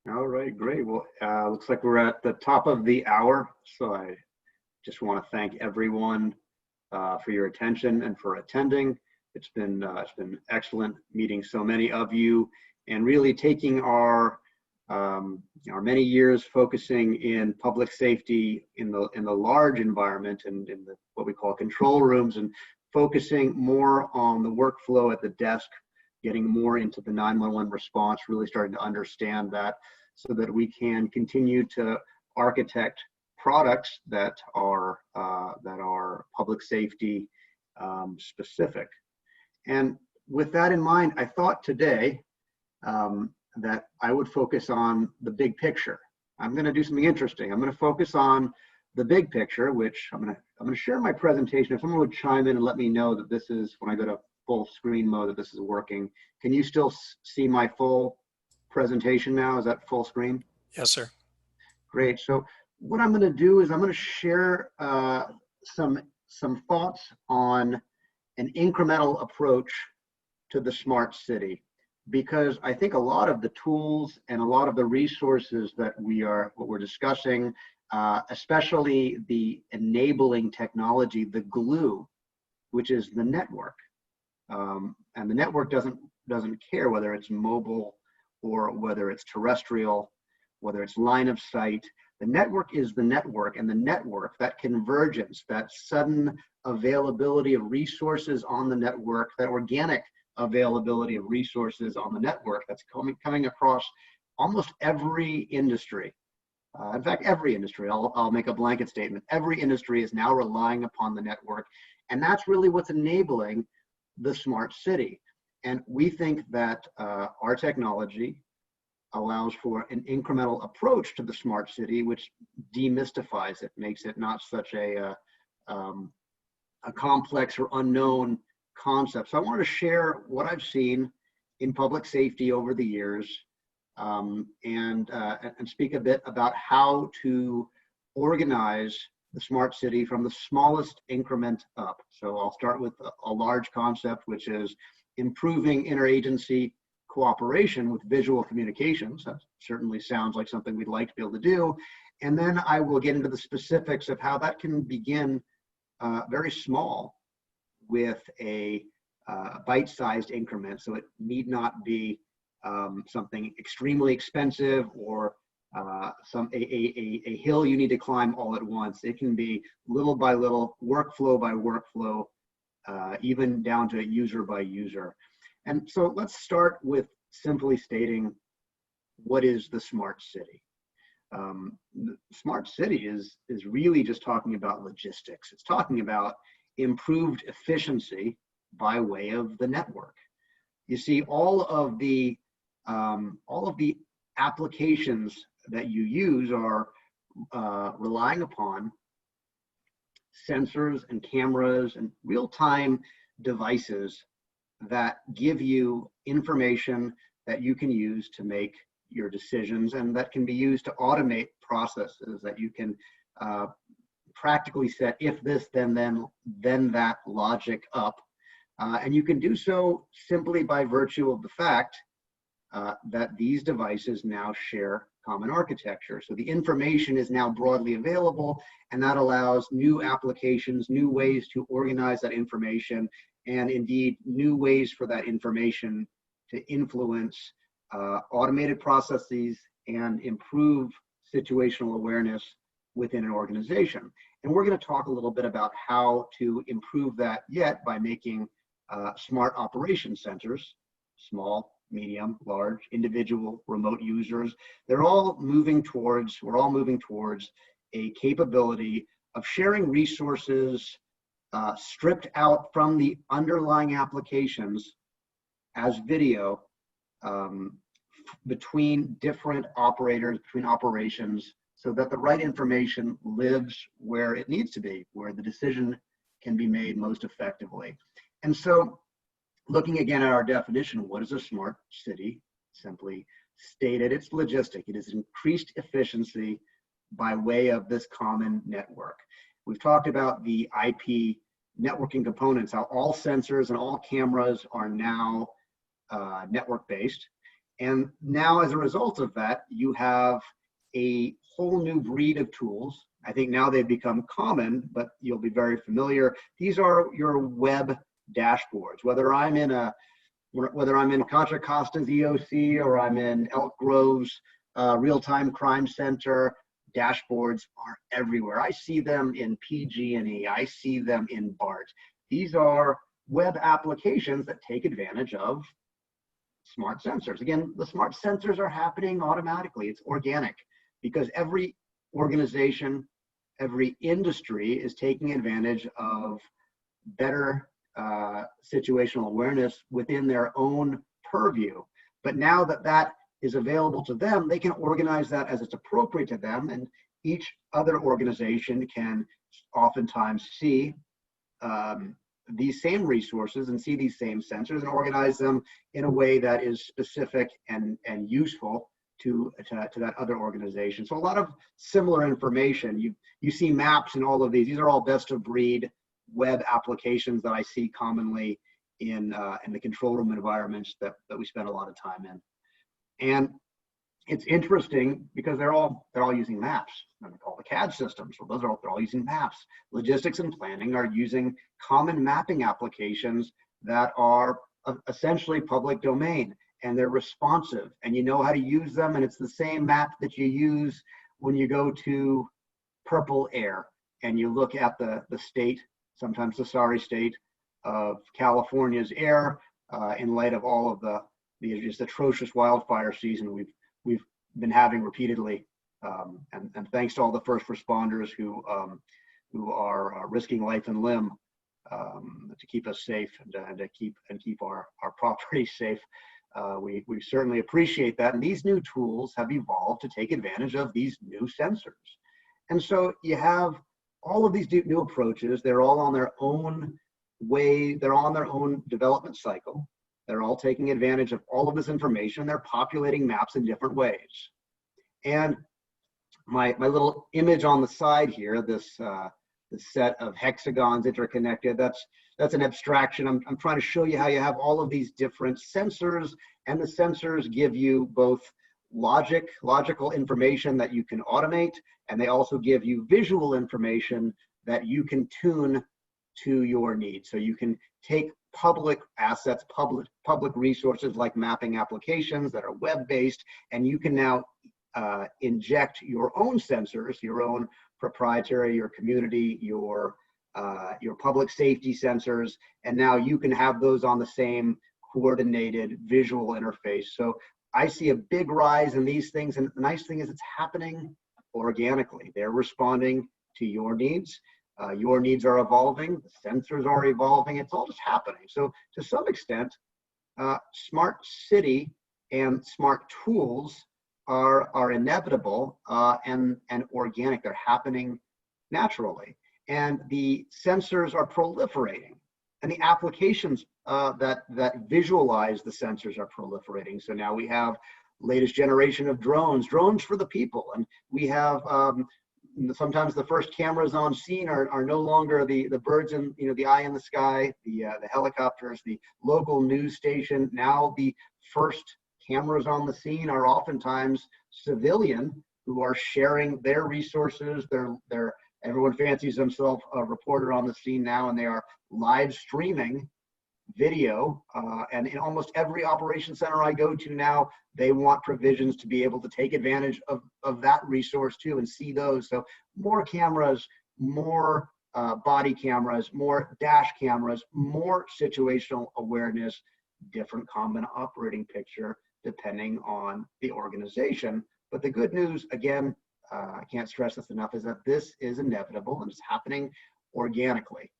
All right, great. Well, looks like we're at the top of the hour, so I just want to thank everyone for your attention and for attending. It's been excellent meeting so many of you and really taking our many years focusing in public safety in the large environment and in the what we call control rooms, and focusing more on the workflow at the desk, getting more into the 911 response, really starting to understand that so that we can continue to architect products that are public safety specific. And with that in mind, I thought today that I would focus on the big picture. I'm going to do something interesting. I'm going to focus on the big picture, which I'm going to share my presentation. If someone would chime in and let me know that this is, when I go to full screen mode, that this is working. Can you still see my full presentation now? Is that full screen? Yes, sir. Great. So what I'm going to do is I'm going to share some thoughts on an incremental approach to the smart city, because I think a lot of the tools and a lot of the resources that what we're discussing, especially the enabling technology, the glue, which is the network, and the network doesn't care whether it's mobile or whether it's terrestrial, whether it's line of sight. The network is the network, and the network, that convergence, that sudden availability of resources on the network, that organic availability of resources on the network that's coming across almost every industry. In fact, every industry, I'll make a blanket statement, every industry is now relying upon the network, and that's really what's enabling the smart city. And we think that our technology allows for an incremental approach to the smart city, which demystifies it, makes it not such a complex or unknown concept. So I wanted to share what I've seen in public safety over the years, and speak a bit about how to organize the smart city from the smallest increment up. So I'll start with a large concept, which is improving interagency cooperation with visual communications. That certainly sounds like something we'd like to be able to do. And then I will get into the specifics of how that can begin very small with a bite-sized increment. So it need not be something extremely expensive or a hill you need to climb all at once. It can be little by little, workflow by workflow, even down to user by user. And so let's start with simply stating, what is the smart city? The smart city is really just talking about logistics. It's talking about improved efficiency by way of the network. You see, all of the applications that you use are relying upon sensors and cameras and real-time devices that give you information that you can use to make your decisions, and that can be used to automate processes that you can practically set if this, then that logic up. And you can do so simply by virtue of the fact that these devices now share common architecture. So the information is now broadly available, and that allows new applications, new ways to organize that information, and indeed new ways for that information to influence automated processes and improve situational awareness within an organization. And we're going to talk a little bit about how to improve that yet by making smart operation centers, small, medium, large, individual, remote users. We're all moving towards a capability of sharing resources stripped out from the underlying applications as video between different operators, between operations, so that the right information lives where it needs to be, where the decision can be made most effectively. And so, looking again at our definition, what is a smart city? Simply stated, it's logistic. It is increased efficiency by way of this common network. We've talked about the IP networking components, how all sensors and all cameras are now network-based. And now as a result of that, you have a whole new breed of tools. I think now they've become common, but you'll be very familiar. These are your web dashboards. Whether I'm in Contra Costa's EOC or I'm in Elk Grove's real-time crime center, dashboards are everywhere. I see them in PG&E. I see them in BART. These are web applications that take advantage of smart sensors. Again, the smart sensors are happening automatically. It's organic because every organization, every industry is taking advantage of better situational awareness within their own purview. But now that that is available to them, they can organize that as it's appropriate to them, and each other organization can oftentimes see these same resources and see these same sensors and organize them in a way that is specific and useful to that other organization. So a lot of similar information. You see maps in all of these. These are all best of breed web applications that I see commonly in the control room environments that we spend a lot of time in. And it's interesting because they're all using maps. And they call the CAD systems. So they're all using maps. Logistics and planning are using common mapping applications that are essentially public domain, and they're responsive, and you know how to use them. And it's the same map that you use when you go to Purple Air and you look at the state, sometimes the sorry state of California's air in light of all of the just atrocious wildfire season we've been having repeatedly, and thanks to all the first responders who are risking life and limb to keep us safe and to keep our property safe. We certainly appreciate that, and these new tools have evolved to take advantage of these new sensors. And so you have all of these new approaches. They're all on their own way. They're all on their own development cycle. They're all taking advantage of all of this information. They're populating maps in different ways. And my little image on the side here, this set of hexagons interconnected, that's an abstraction. I'm trying to show you how you have all of these different sensors, and the sensors give you both logical information that you can automate, and they also give you visual information that you can tune to your needs. So you can take public assets, public resources like mapping applications that are web-based, and you can now inject your own sensors, your own proprietary, your community, your public safety sensors, and now you can have those on the same coordinated visual interface. So I see a big rise in these things, and the nice thing is it's happening organically. They're responding to your needs. Your needs are evolving, the sensors are evolving, it's all just happening. So to some extent, smart city and smart tools are inevitable and organic. They're happening naturally. And the sensors are proliferating, and the applications that visualize the sensors are proliferating. So now we have latest generation of drones for the people, and we have sometimes the first cameras on scene are no longer the birds in the eye in the sky, the helicopters, the local news station. Now the first cameras on the scene are oftentimes civilian who are sharing their resources. Everyone fancies themselves a reporter on the scene now, and they are live streaming video. And in almost every operation center I go to now, they want provisions to be able to take advantage of that resource too and see those. So more cameras, more body cameras, more dash cameras, more situational awareness, different common operating picture depending on the organization. But the good news, again, I can't stress this enough, is that this is inevitable and it's happening organically.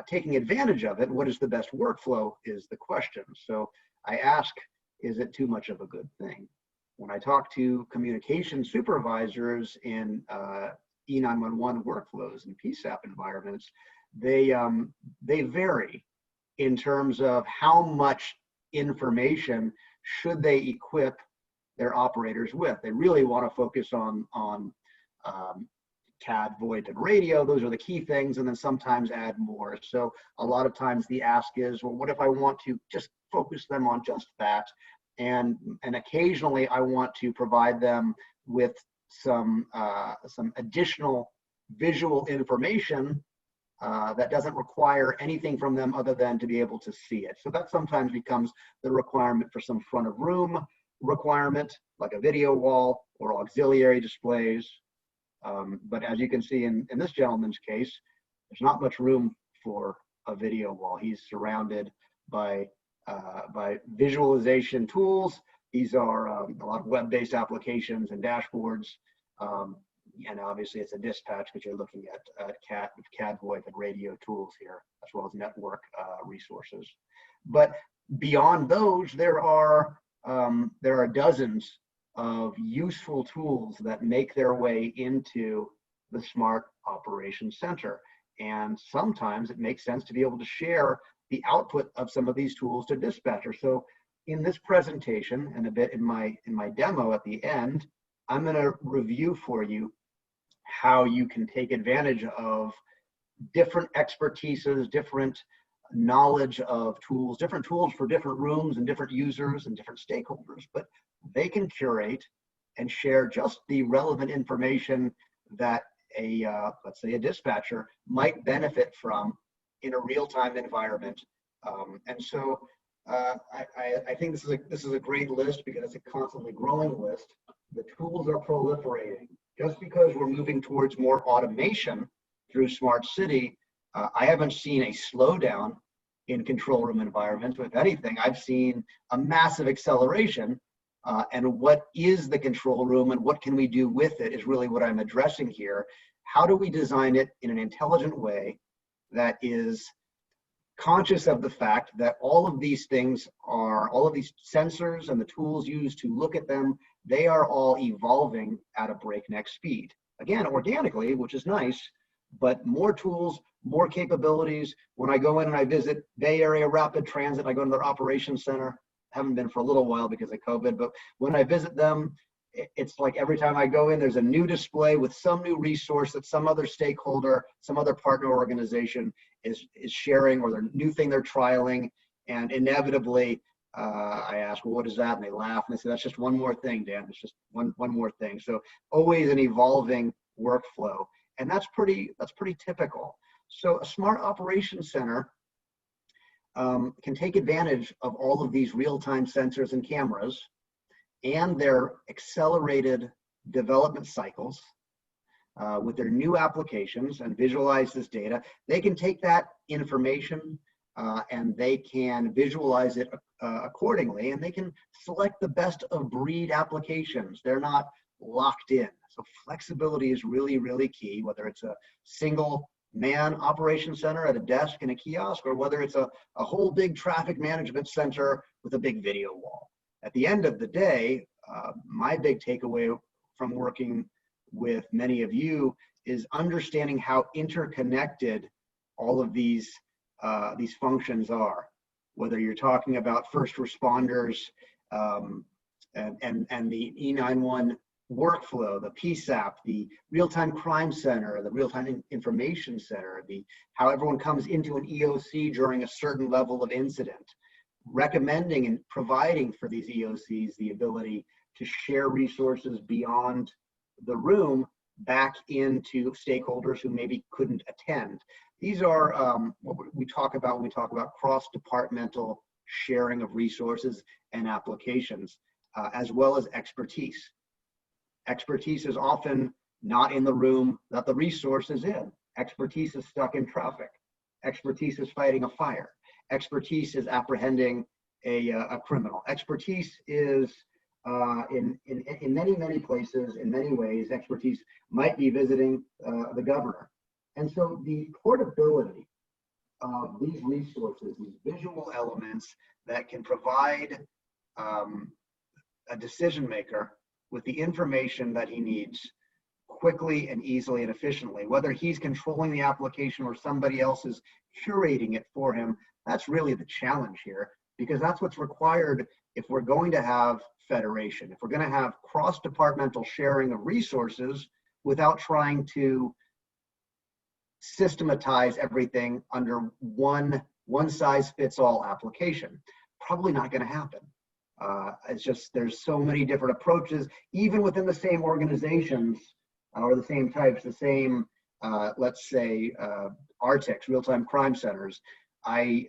Taking advantage of it, what is the best workflow is the question. So I ask, is it too much of a good thing? When I talk to communication supervisors in E911 workflows and PSAP environments, they vary in terms of how much information should they equip their operators with. They really want to focus on CAD, VoIP, and radio. Those are the key things, and then sometimes add more. So a lot of times the ask is, well, what if I want to just focus them on just that? and occasionally I want to provide them with some additional visual information that doesn't require anything from them other than to be able to see it. So that sometimes becomes the requirement for some front of room requirement, like a video wall or auxiliary displays. But as you can see in this gentleman's case, there's not much room for a video wall. He's surrounded by visualization tools. These are a lot of web-based applications and dashboards. And obviously it's a dispatch because you're looking at CAD VoIP and radio tools here, as well as network resources. But beyond those, there are dozens of useful tools that make their way into the Smart Operations Center. And sometimes it makes sense to be able to share the output of some of these tools to dispatchers. So in this presentation and a bit in my demo at the end, I'm going to review for you how you can take advantage of different expertises, different knowledge of tools, different tools for different rooms and different users and different stakeholders, but they can curate and share just the relevant information that let's say a dispatcher might benefit from in a real-time environment. And so I think this is a great list because it's a constantly growing list. The tools are proliferating. Just because we're moving towards more automation through Smart City, I haven't seen a slowdown in control room environments. If anything, I've seen a massive acceleration. And what is the control room and what can we do with it is really what I'm addressing here. How do we design it in an intelligent way that is conscious of the fact that all of these things all of these sensors and the tools used to look at them, they are all evolving at a breakneck speed. Again, organically, which is nice, but more tools, more capabilities. When I go in and I visit Bay Area Rapid Transit, I go to their operations center. Haven't been for a little while because of COVID, but when I visit them, it's like every time I go in, there's a new display with some new resource that some other stakeholder, some other partner organization is sharing, or their new thing they're trialing. And inevitably, I ask, well, what is that? And they laugh and they say, that's just one more thing, Dan. It's just one more thing. So always an evolving workflow. And that's pretty typical. So a Smart Operations Center can take advantage of all of these real-time sensors and cameras and their accelerated development cycles with their new applications and visualize this data. They can take that information and they can visualize it accordingly, and they can select the best of breed applications. They're not locked in. So flexibility is really, really key, whether it's a single man operation center at a desk in a kiosk, or whether it's a whole big traffic management center with a big video wall. At the end of the day, my big takeaway from working with many of you is understanding how interconnected all of these functions are. Whether you're talking about first responders and the E91 workflow, the PSAP, the real-time crime center, the real-time information center, how everyone comes into an EOC during a certain level of incident, recommending and providing for these EOCs the ability to share resources beyond the room back into stakeholders who maybe couldn't attend. These are what we talk about when we talk about cross-departmental sharing of resources and applications, as well as expertise. Expertise is often not in the room that the resource is in. Expertise is stuck in traffic. Expertise is fighting a fire. Expertise is apprehending a criminal. Expertise is in many places, in many ways. Expertise might be visiting the governor. And so the portability of these resources, these visual elements that can provide a decision maker with the information that he needs quickly and easily and efficiently, whether he's controlling the application or somebody else is curating it for him. That's really the challenge here, because that's what's required if we're going to have federation, if we're going to have cross-departmental sharing of resources without trying to systematize everything under one size fits all application. Probably not going to happen. It's just, there's so many different approaches, even within the same organizations or the same types, the same, let's say, RTICs, real-time crime centers. I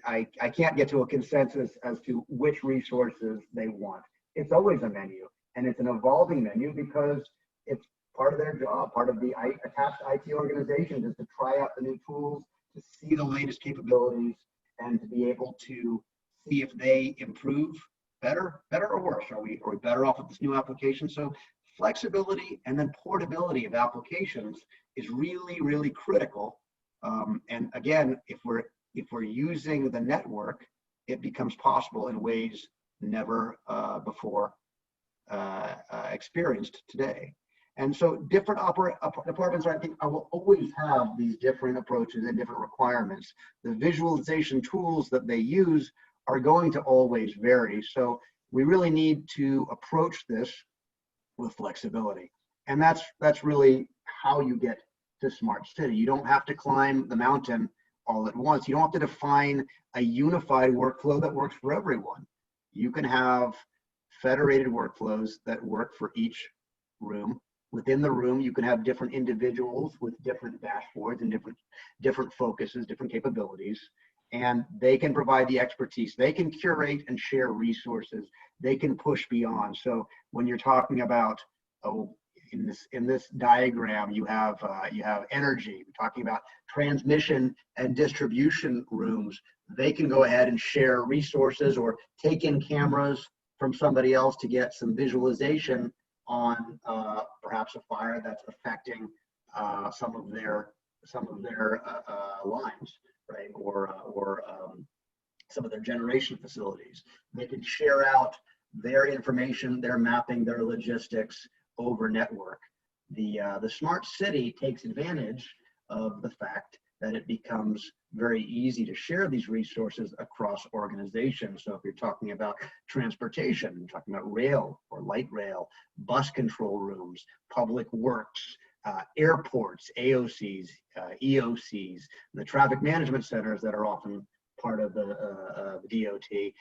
can't get to a consensus as to which resources they want. It's always a menu, and it's an evolving menu because it's part of their job. Part of the attached IT organization is to try out the new tools, to see the latest capabilities, and to be able to see if they improve better or worse. Are we better off with this new application? So flexibility and then portability of applications is really, really critical. And again, if we're using the network, it becomes possible in ways never before experienced today. And so different departments, I think, will always have these different approaches and different requirements. The visualization tools that they use are going to always vary. So we really need to approach this with flexibility. And that's really how you get to smart city. You don't have to climb the mountain all at once. You don't have to define a unified workflow that works for everyone. You can have federated workflows that work for each room. Within the room, you can have different individuals with different dashboards and different focuses, different capabilities, and they can provide the expertise. They can curate and share resources. They can push beyond. So when you're talking about, in this diagram, you have energy. We're talking about transmission and distribution rooms. They can go ahead and share resources or take in cameras from somebody else to get some visualization on perhaps a fire that's affecting some of their lines, right, or some of their generation facilities. They can share out their information, their mapping, their logistics over network. The smart city takes advantage of the fact that it becomes very easy to share these resources across organizations. So if you're talking about transportation, you're talking about rail or light rail, bus control rooms, public works, airports, AOCs, EOCs, the traffic management centers that are often part of the DOT,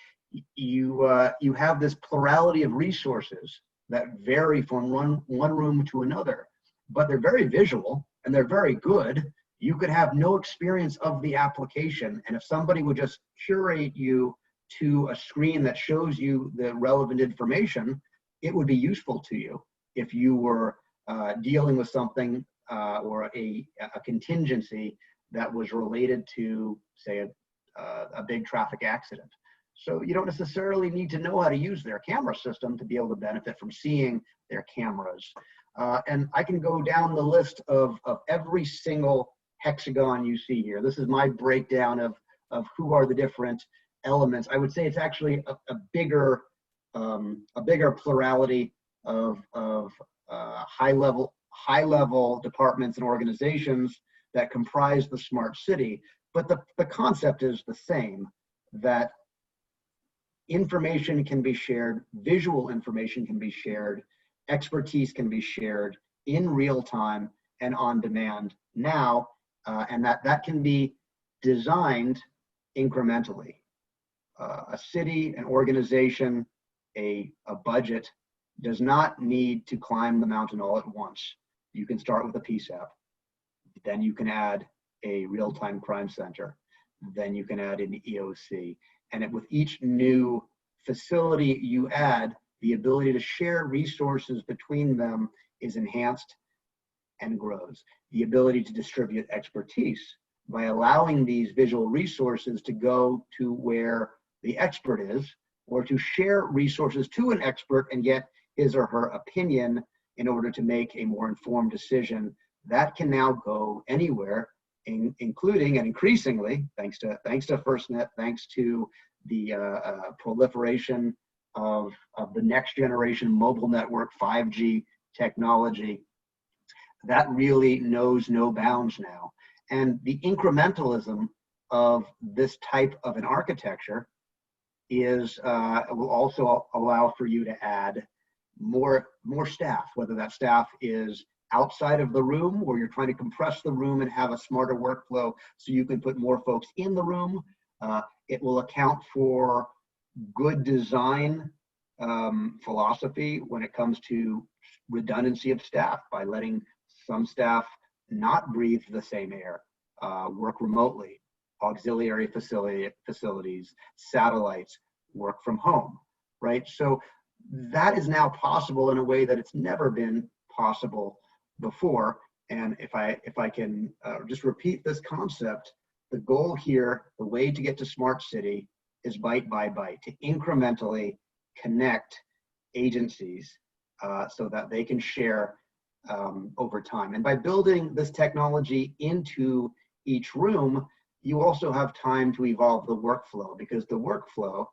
you have this plurality of resources that vary from one room to another, but they're very visual and they're very good. You could have no experience of the application, and if somebody would just curate you to a screen that shows you the relevant information, it would be useful to you if you were dealing with something or a contingency that was related to, say, a big traffic accident. So you don't necessarily need to know how to use their camera system to be able to benefit from seeing their cameras. And I can go down the list of every single hexagon you see here. This is my breakdown of who are the different elements. I would say it's actually a bigger plurality of high level departments and organizations that comprise the smart city. But the concept is the same, that information can be shared, visual information can be shared, expertise can be shared in real time and on demand now, and that can be designed incrementally. A city, an organization, a budget does not need to climb the mountain all at once. You can start with a PSAP, then you can add a real-time crime center, then you can add an EOC. And with each new facility you add, the ability to share resources between them is enhanced and grows. The ability to distribute expertise by allowing these visual resources to go to where the expert is, or to share resources to an expert and get his or her opinion in order to make a more informed decision, that can now go anywhere, including and increasingly, thanks to FirstNet, thanks to the proliferation of the next generation mobile network, 5G technology, that really knows no bounds now. And the incrementalism of this type of an architecture will also allow for you to add more staff, whether that staff is outside of the room, or you're trying to compress the room and have a smarter workflow so you can put more folks in the room. It will account for good design philosophy when it comes to redundancy of staff by letting some staff not breathe the same air, work remotely, auxiliary facilities, satellites, work from home, right? So that is now possible in a way that it's never been possible before. And if I can just repeat this concept, the goal here, the way to get to smart city is bite by bite, to incrementally connect agencies so that they can share over time. And by building this technology into each room, you also have time to evolve the workflow, because the workflow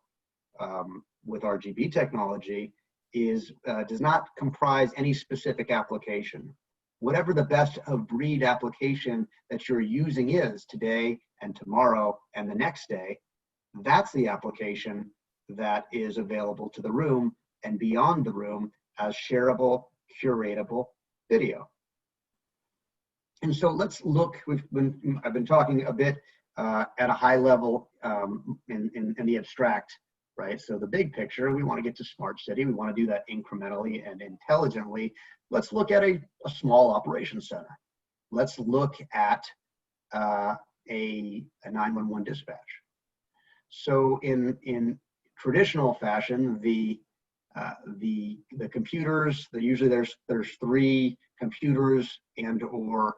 with RGB technology does not comprise any specific application. Whatever the best of breed application that you're using is today and tomorrow and the next day, that's the application that is available to the room and beyond the room as shareable, curatable video. And so let's look, I've been talking a bit at a high level in the abstract, right? So the big picture, we want to get to smart city. We want to do that incrementally and intelligently. Let's look at a small operations center. Let's look at a 911 dispatch. So in traditional fashion, the computers, usually there's 3 computers and or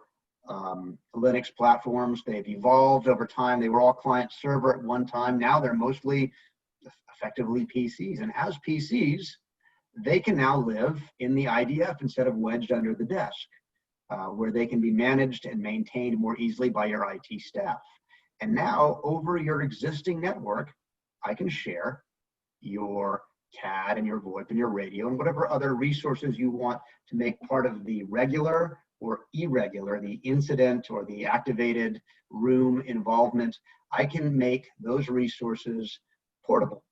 Linux platforms. They've evolved over time. They were all client server at one time. Now they're mostly effectively PCs. And as PCs, they can now live in the IDF instead of wedged under the desk, where they can be managed and maintained more easily by your IT staff. And now over your existing network, I can share your CAD and your VoIP and your radio and whatever other resources you want to make part of the regular or irregular, the incident or the activated room involvement. I can make those resources portable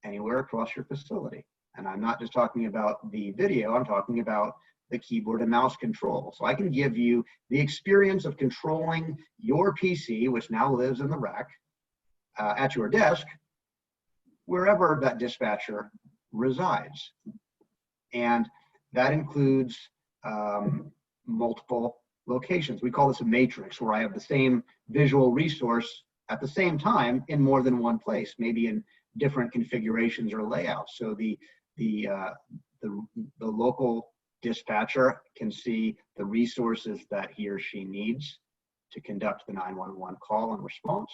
anywhere across your facility. And I'm not just talking about the video, I'm talking about the keyboard and mouse control. So I can give you the experience of controlling your PC, which now lives in the rack, at your desk, wherever that dispatcher resides. And that includes multiple locations. We call this a matrix, where I have the same visual resource at the same time in more than one place, maybe in different configurations or layouts. So the local dispatcher can see the resources that he or she needs to conduct the 911 call and response.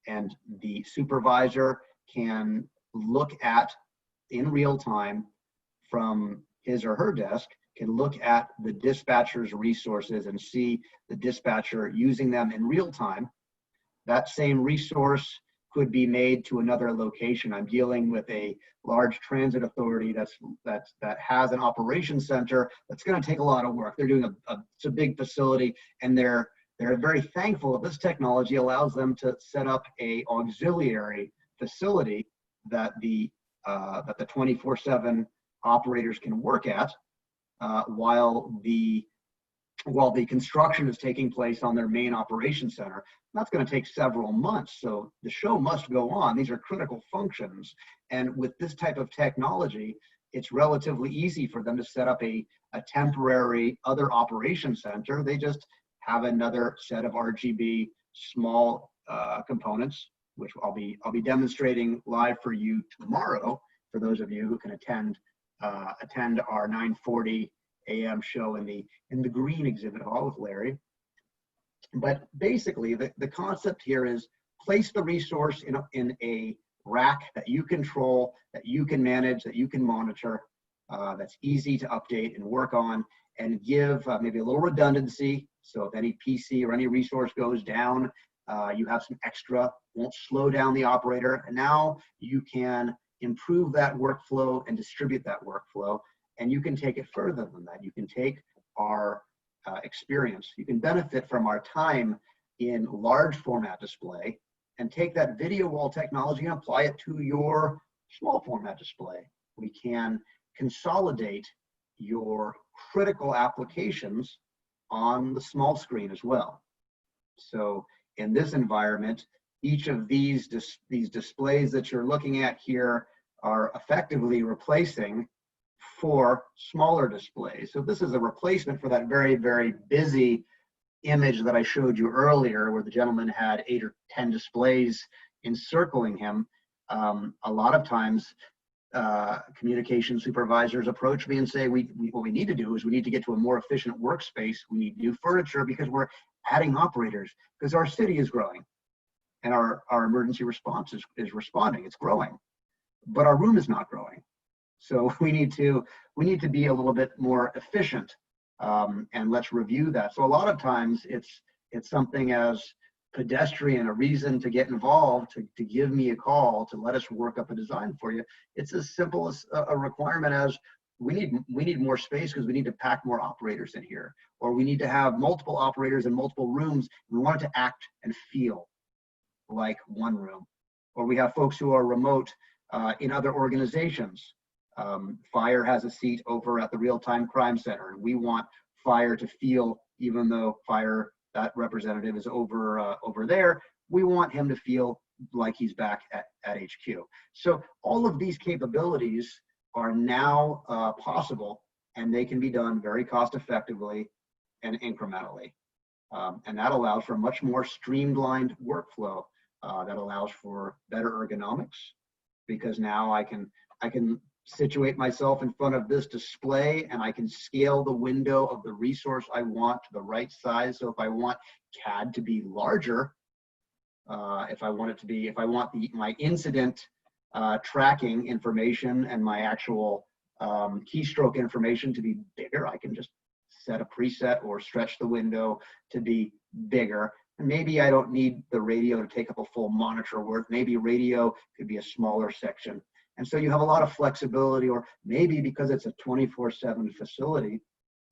And the supervisor can look at, in real time, from his or her desk, can look at the dispatcher's resources and see the dispatcher using them in real time. That same resource could be made to another location. I'm dealing with a large transit authority that has an operations center that's going to take a lot of work. They're doing it's a big facility, and they're very thankful that this technology allows them to set up a auxiliary facility that the 24/7 operators can work at while the construction is taking place on their main operations center. That's going to take several months, so the show must go on. These are critical functions, and with this type of technology, it's relatively easy for them to set up a temporary other operation center. They just have another set of RGB small components, which I'll be demonstrating live for you tomorrow, for those of you who can attend our 9:40 a.m. show in the green exhibit hall with Larry. But basically, the concept here is place the resource in a rack that you control, that you can manage, that you can monitor, that's easy to update and work on, and give maybe a little redundancy. So if any PC or any resource goes down, you have some extra, won't slow down the operator. And now you can improve that workflow and distribute that workflow. And you can take it further than that. You can take our experience. You can benefit from our time in large format display and take that video wall technology and apply it to your small format display. We can consolidate your critical applications on the small screen as well. So in this environment, each of these displays that you're looking at here are effectively replacing 4 smaller displays. So this is a replacement for that very, very busy image that I showed you earlier, where the gentleman had 8 or 10 displays encircling him. A lot of times, communication supervisors approach me and say, what we need to do is we need to get to a more efficient workspace. We need new furniture because we're adding operators, because our city is growing and our emergency response is responding, it's growing, but our room is not growing. So we need to be a little bit more efficient, and let's review that. So a lot of times it's something as pedestrian, a reason to get involved, to give me a call, to let us work up a design for you. It's as simple as a requirement as we need more space because we need to pack more operators in here, or we need to have multiple operators in multiple rooms. We want it to act and feel like one room. Or we have folks who are remote in other organizations. Fire has a seat over at the Real-Time Crime Center, and we want fire to feel, even though fire, that representative is over there, we want him to feel like he's back at HQ. So all of these capabilities are now possible, and they can be done very cost effectively and incrementally. And that allows for a much more streamlined workflow that allows for better ergonomics, because now I can situate myself in front of this display and I can scale the window of the resource I want to the right size. So if I want CAD to be larger, if I want my incident tracking information and my actual keystroke information to be bigger, I can just set a preset or stretch the window to be bigger. And maybe I don't need the radio to take up a full monitor worth. Maybe radio could be a smaller section. And so you have a lot of flexibility, or maybe because it's a 24/7 facility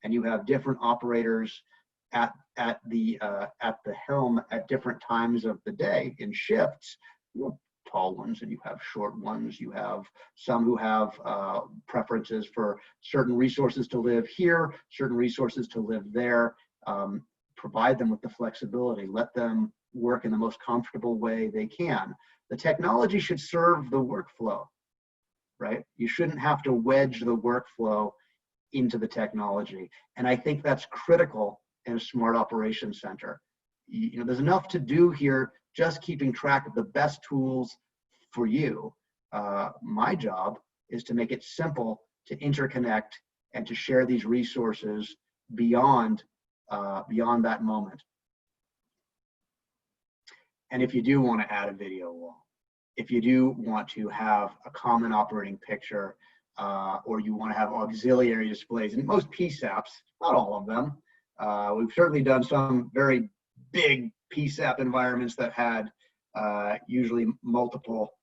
and you have different operators at the helm at different times of the day in shifts. You have tall ones and you have short ones. You have some who have preferences for certain resources to live here, certain resources to live there. Provide them with the flexibility. Let them work in the most comfortable way they can. The technology should serve the workflow, right? You shouldn't have to wedge the workflow into the technology. And I think that's critical in a smart operations center. You know, there's enough to do here just keeping track of the best tools for you. My job is to make it simple to interconnect and to share these resources beyond that moment. And if you do want to add a video wall, if you do want to have a common operating picture, or you want to have auxiliary displays, and most PSAPs, not all of them, we've certainly done some very big PSAP environments that had usually multiple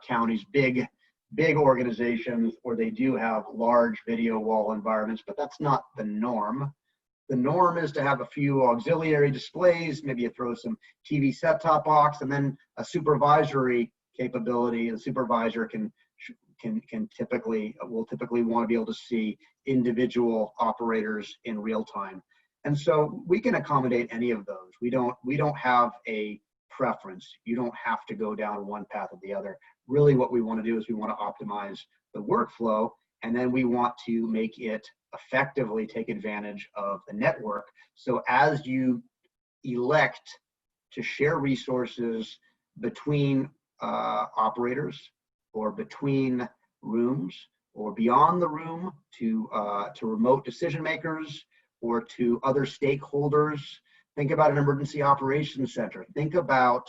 counties, big organizations, or they do have large video wall environments, but that's not the norm. The norm is to have a few auxiliary displays, maybe you throw some TV set-top box, and then a supervisory capability. The supervisor will typically want to be able to see individual operators in real time. And so we can accommodate any of those. We don't have a preference. You don't have to go down one path or the other. Really what we want to do is we want to optimize the workflow, and then we want to make it effectively take advantage of the network. So as you elect to share resources between operators, or between rooms, or beyond the room to remote decision makers, or to other stakeholders, think about an emergency operations center. Think about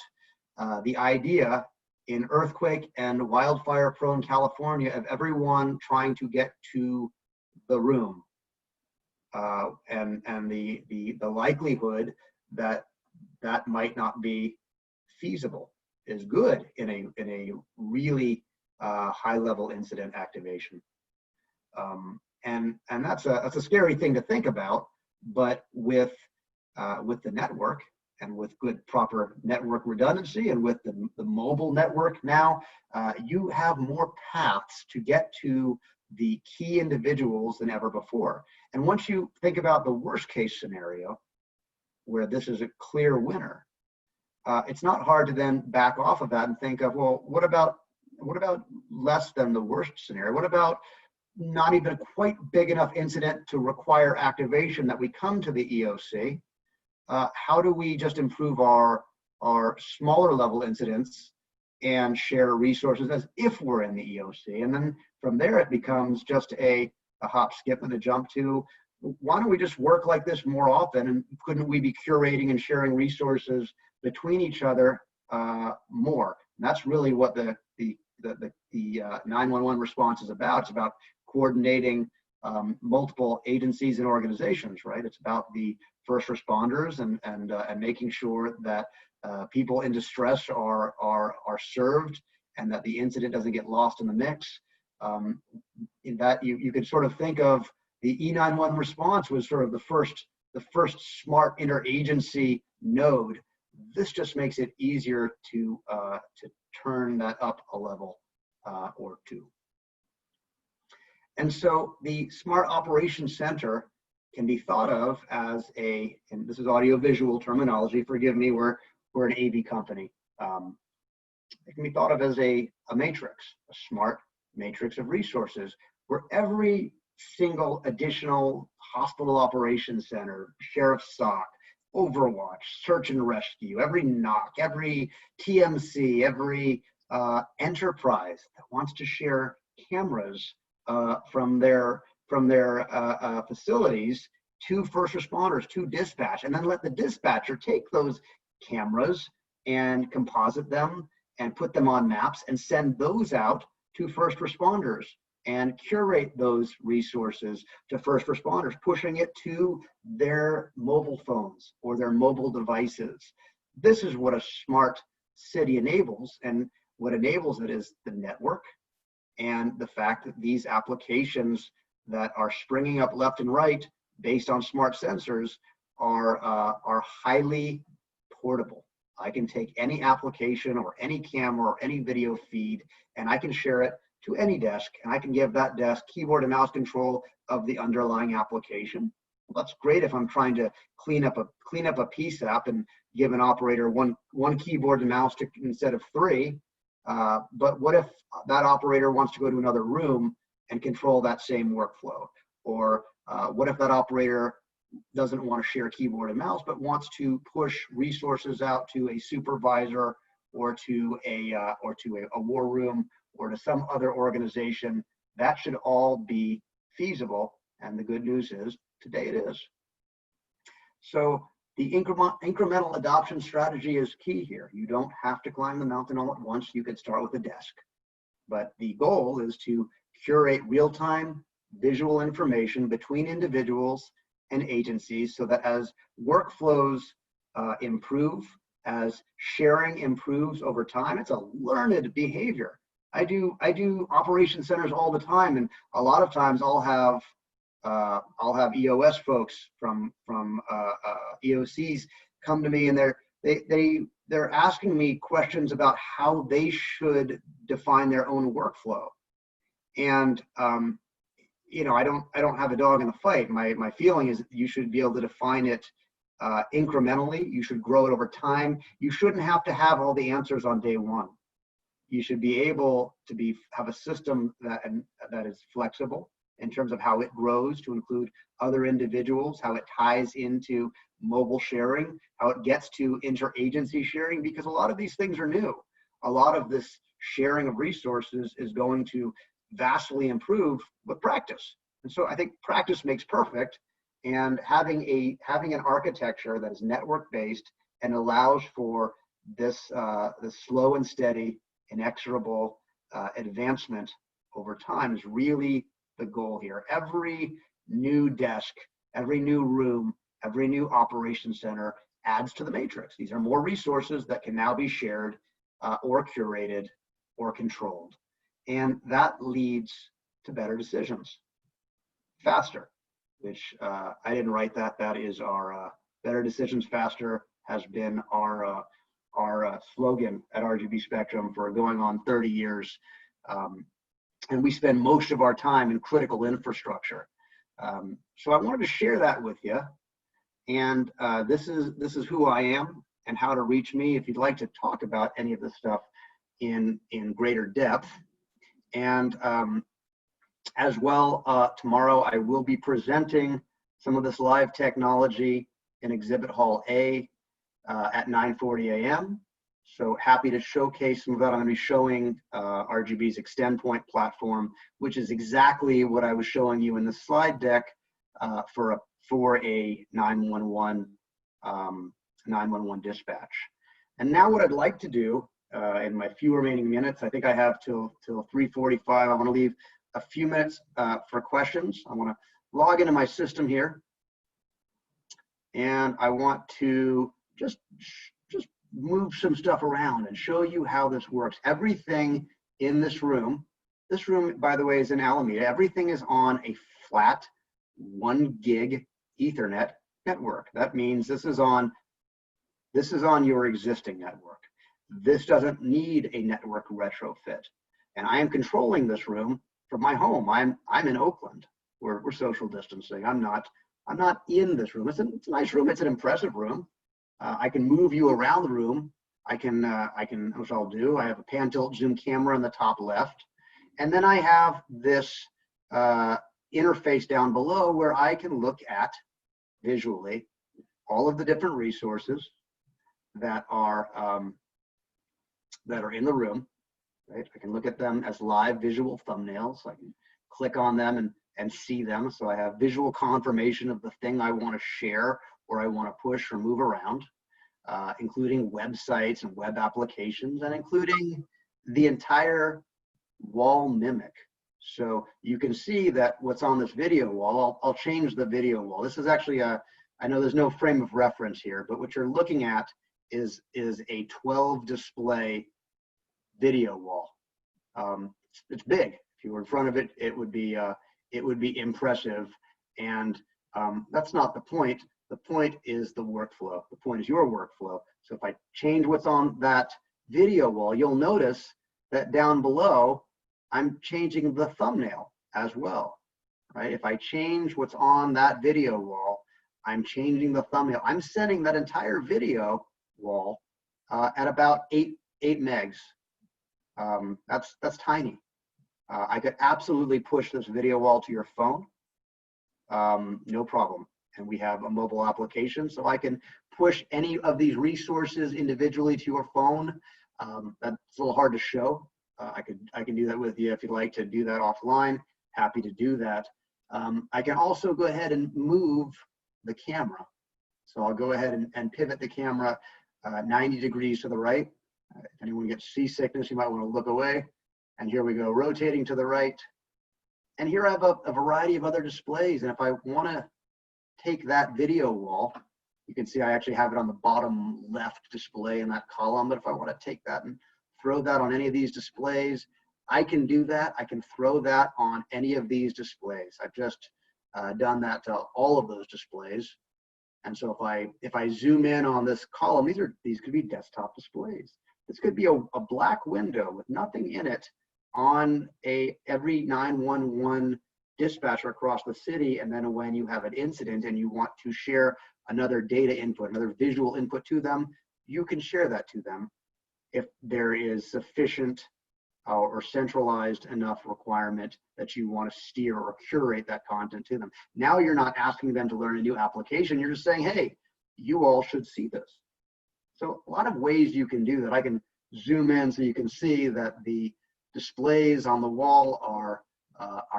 the idea in earthquake and wildfire prone California of everyone trying to get to the room, and the likelihood that that might not be feasible is good in a really high level incident activation. And that's a scary thing to think about, but with the network, and with good proper network redundancy, and with the mobile network now, you have more paths to get to the key individuals than ever before. And once you think about the worst case scenario, where this is a clear winner, it's not hard to then back off of that and think of, well, what about What about less than the worst scenario? What about not even a quite big enough incident to require activation that we come to the EOC? How do we just improve our smaller level incidents and share resources as if we're in the EOC? And then from there, it becomes just a hop, skip, and a jump to, why don't we just work like this more often? And couldn't we be curating and sharing resources between each other more? And that's really what the 911 response is about. It's about coordinating multiple agencies and organizations, right? It's about the first responders and making sure that people in distress are served and that the incident doesn't get lost in the mix. In that you could sort of think of the E911 response was sort of the first smart interagency node. This just makes it easier to turn that up a level or two. And so the Smart Operations Center can be thought of as and this is audiovisual terminology, forgive me, we're an AV company. It can be thought of as a matrix, a smart matrix of resources, where every single additional hospital operations center, sheriff's SOC, Overwatch, search and rescue, every NOC, every TMC, every enterprise that wants to share cameras from their facilities to first responders, to dispatch, and then let the dispatcher take those cameras and composite them and put them on maps and send those out to first responders and curate those resources to first responders, pushing it to their mobile phones or their mobile devices. This is what a smart city enables, and what enables it is the network and the fact that these applications that are springing up left and right based on smart sensors are highly portable. I can take any application or any camera or any video feed and I can share it to any desk, and I can give that desk keyboard and mouse control of the underlying application. Well, that's great if I'm trying to clean up a PSAP and give an operator one keyboard and mouse instead of 3. But what if that operator wants to go to another room and control that same workflow? Or what if that operator doesn't want to share keyboard and mouse, but wants to push resources out to a supervisor or to a war room or to some other organization? That should all be feasible. And the good news is today it is. So the incremental adoption strategy is key here. You don't have to climb the mountain all at once. You could start with a desk. But the goal is to curate real-time visual information between individuals and agencies so that as workflows improve, as sharing improves over time, it's a learned behavior. I do operation centers all the time, and a lot of times I'll have EOS folks from EOCs come to me, and they're asking me questions about how they should define their own workflow. And you know, I don't have a dog in the fight. My feeling is that you should be able to define it incrementally. You should grow it over time. You shouldn't have to have all the answers on day one. You should be able to have a system that is flexible in terms of how it grows to include other individuals, how it ties into mobile sharing, how it gets to interagency sharing, because a lot of these things are new. A lot of this sharing of resources is going to vastly improve with practice. And so I think practice makes perfect, and having an architecture that is network-based and allows for this slow and steady, inexorable advancement over time is really the goal here. Every new desk, every new room, every new operation center adds to the matrix. These are more resources that can now be shared or curated or controlled. And that leads to better decisions, faster, which I didn't write that. That is our better decisions faster has been our slogan at RGB Spectrum for going on 30 years. And we spend most of our time in critical infrastructure. So I wanted to share that with you. And this is who I am and how to reach me. If you'd like to talk about any of this stuff in greater depth. And as well, tomorrow I will be presenting some of this live technology in Exhibit Hall A at 9:40 a.m. So happy to showcase some of that. I'm going to be showing RGB's Extend Point platform, which is exactly what I was showing you in the slide deck for a 911 dispatch. And now what I'd like to do in my few remaining minutes, I think I have till 3:45. I want to leave a few minutes for questions. I want to log into my system here, and I want to just move some stuff around and show you how this works. Everything in this room, by the way, is in Alameda. Everything is on a flat 1 gig Ethernet network. That means this is on your existing network. This doesn't need a network retrofit. And I am controlling this room from my home. I'm in Oakland. We're social distancing. I'm not in this room. It's a nice room. It's an impressive room. I can move you around the room. I can, which I'll do. I have a pan tilt zoom camera on the top left. And then I have this interface down below where I can look at visually all of the different resources that are in the room, right? I can look at them as live visual thumbnails. I can click on them and see them. So I have visual confirmation of the thing I want to share or I want to push or move around, including websites and web applications, and including the entire wall mimic. So you can see that what's on this video wall, I'll change the video wall. This is actually I know there's no frame of reference here, but what you're looking at is a 12 display video wall. It's big. If you were in front of it, it would be impressive. And that's not the point. The point is the workflow. The point is your workflow. So if I change what's on that video wall, you'll notice that down below, I'm changing the thumbnail as well, right? If I change what's on that video wall, I'm changing the thumbnail. I'm sending that entire video wall at about 8 megs. That's tiny. I could absolutely push this video wall to your phone, no problem. And we have a mobile application, so I can push any of these resources individually to your phone. That's a little hard to show. I can do that with you if you'd like to do that offline. Happy to do that. I can also go ahead and move the camera. So I'll go ahead and pivot the camera 90 degrees to the right. If anyone gets seasickness, you might want to look away. And here we go, rotating to the right. And here I have a variety of other displays. And if I want to take that video wall, you can see I actually have it on the bottom left display in that column. But if I want to take that and throw that on any of these displays, I can do that. I can throw that on any of these displays. I've just done that to all of those displays. And so if I zoom in on this column, these could be desktop displays. This could be a black window with nothing in it on every 911 dispatcher across the city. And then when you have an incident and you want to share another data input, another visual input to them, you can share that to them if there is sufficient or centralized enough requirement that you want to steer or curate that content to them. Now you're not asking them to learn a new application. You're just saying, hey, you all should see this. So a lot of ways you can do that. I can zoom in so you can see that the displays on the wall are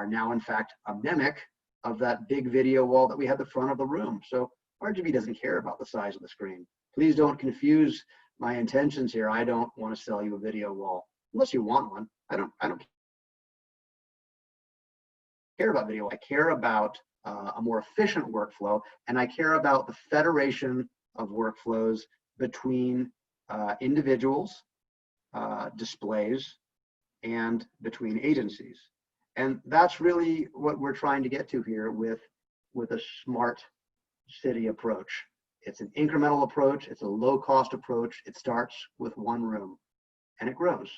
now in fact a mimic of that big video wall that we had at the front of the room. So RGB doesn't care about the size of the screen. Please don't confuse my intentions here. I don't want to sell you a video wall unless you want one. I don't care about video. I care about a more efficient workflow, and I care about the federation of workflows between individuals, displays, and between agencies. And that's really what we're trying to get to here with a smart city approach. It's an incremental approach. It's a low-cost approach. It starts with one room, and it grows.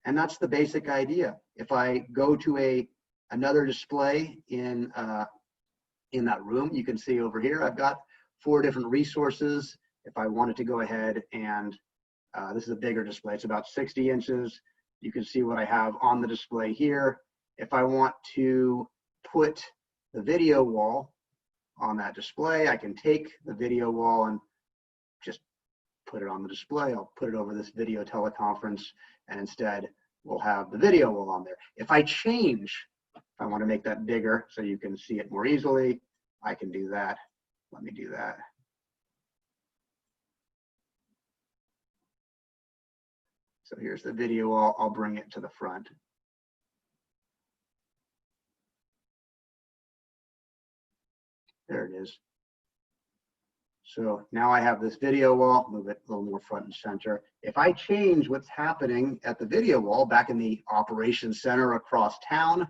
And that's the basic idea. If I go to another display in that room, you can see over here, I've got 4 different resources. If I wanted to go ahead and This is a bigger display. It's about 60 inches. You can see what I have on the display here. If I want to put the video wall on that display, I can take the video wall and just put it on the display. I'll put it over this video teleconference, and instead we'll have the video wall on there. If I want to make that bigger so you can see it more easily, I can do that. Let me do that. So here's the video wall. I'll bring it to the front. There it is. So now I have this video wall, move it a little more front and center. If I change what's happening at the video wall back in the operations center across town,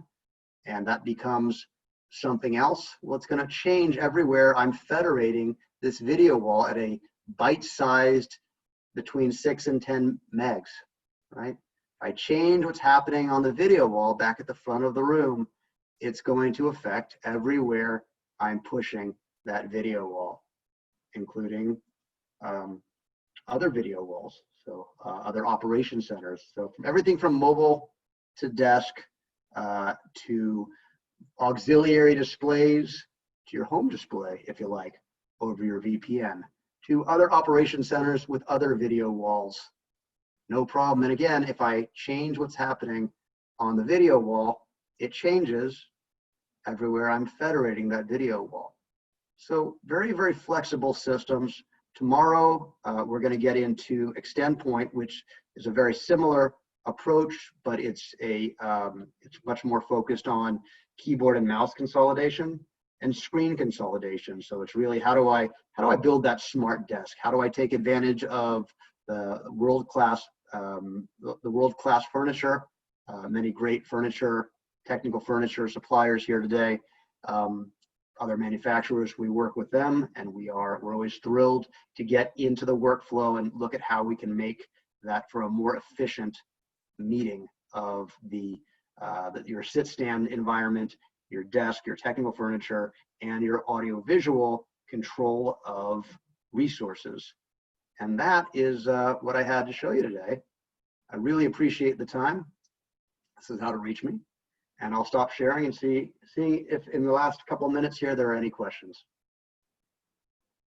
and that becomes something else, well, it's going to change everywhere. I'm federating this video wall at a bite-sized between 6 and 10 megs, right? If I change what's happening on the video wall back at the front of the room, it's going to affect everywhere I'm pushing that video wall, including other video walls, so other operation centers. So from everything from mobile to desk to auxiliary displays to your home display, if you like, over your VPN, to other operation centers with other video walls. No problem. And again, if I change what's happening on the video wall, it changes everywhere I'm federating that video wall. So very, very flexible systems. Tomorrow, we're going to get into Extend Point, which is a very similar approach, but it's much more focused on keyboard and mouse consolidation and screen consolidation. So it's really how do I build that smart desk? How do I take advantage of the world-class furniture? Many great technical furniture suppliers here today. Other manufacturers, we work with them, and we're always thrilled to get into the workflow and look at how we can make that for a more efficient meeting of your sit-stand environment, your desk, your technical furniture, and your audio-visual control of resources. And that is what I had to show you today. I really appreciate the time. This is how to reach me. And I'll stop sharing and see if in the last couple of minutes here there are any questions.